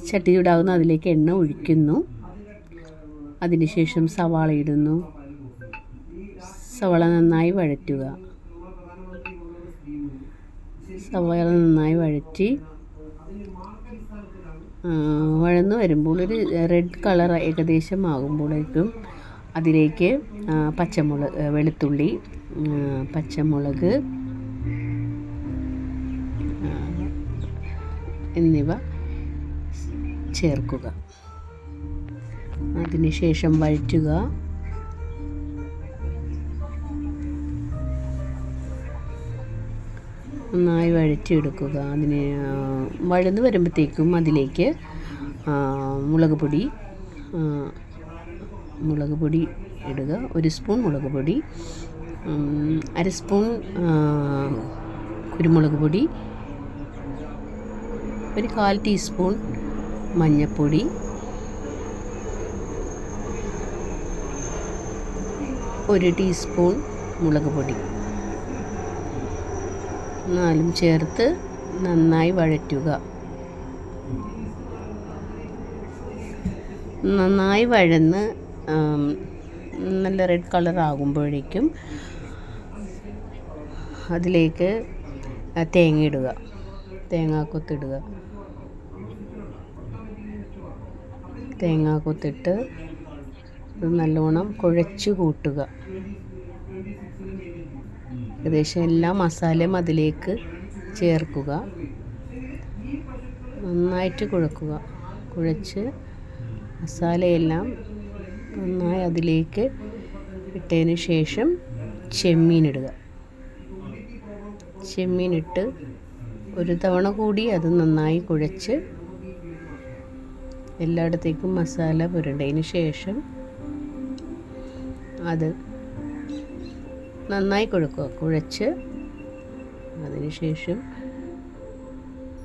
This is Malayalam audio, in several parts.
ചട്ടി ചൂടാകുന്നു, അതിലേക്ക് എണ്ണ ഒഴിക്കുന്നു. അതിനുശേഷം സവാള ഇടുന്നു. സവാള നന്നായി വഴറ്റുക. സവാള നന്നായി വഴറ്റി വഴന്നു വരുമ്പോൾ ഒരു റെഡ് കളർ ഏകദേശം ആകുമ്പോഴേക്കും അതിലേക്ക് വെളുത്തുള്ളി, പച്ചമുളക് എന്നിവ ചേർക്കുക. അതിനുശേഷം വഴറ്റുക. നന്നായി വഴറ്റിയെടുക്കുക. വഴന്ന് വരുമ്പോഴത്തേക്കും അതിലേക്ക് മുളക് പൊടി ഇടുക. 1 സ്പൂൺ മുളക് പൊടി, 1/2 സ്പൂൺ കുരുമുളക് പൊടി, 1/4 ടീസ്പൂൺ മഞ്ഞൾപ്പൊടി, 1 ടീസ്പൂൺ മുളക് പൊടി, 4 ചേർത്ത് നന്നായി വഴറ്റുക. നന്നായി വഴന്ന് നല്ല റെഡ് കളർ ആകുമ്പോഴേക്കും അതിലേക്ക് തേങ്ങ ഇടുക. തേങ്ങാക്കൊത്തിടുക. തേങ്ങാക്കൊത്തിട്ട് നല്ലോണം കുഴച്ച് കൂട്ടുക. ഏകദേശം എല്ലാ മസാലയും അതിലേക്ക് ചേർക്കുക. നന്നായിട്ട് കുഴച്ച് മസാലയെല്ലാം നന്നായി അതിലേക്ക് ഇട്ടതിന് ശേഷം ചെമ്മീനിടുക. ചെമ്മീനിട്ട് ഒരു തവണ കൂടി അത് നന്നായി കുഴച്ച് എല്ലായിടത്തേക്കും മസാല പുരണ്ടതിന് ശേഷം അത് നന്നായി കുഴച്ച് അതിന് ശേഷം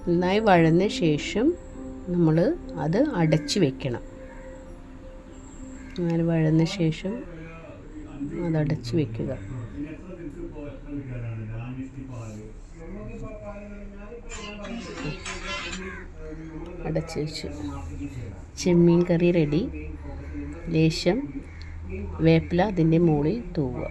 നന്നായി വഴന്ന ശേഷം നമ്മൾ അത് അടച്ച് വെക്കണം. അങ്ങനെ വഴന്ന ശേഷം അതടച്ച് വെക്കുക. അടച്ച് വെച്ചു. ചെമ്മീൻ കറി റെഡി. ലേശം വേപ്പില അതിൻ്റെ മുകളിൽ തൂവുക.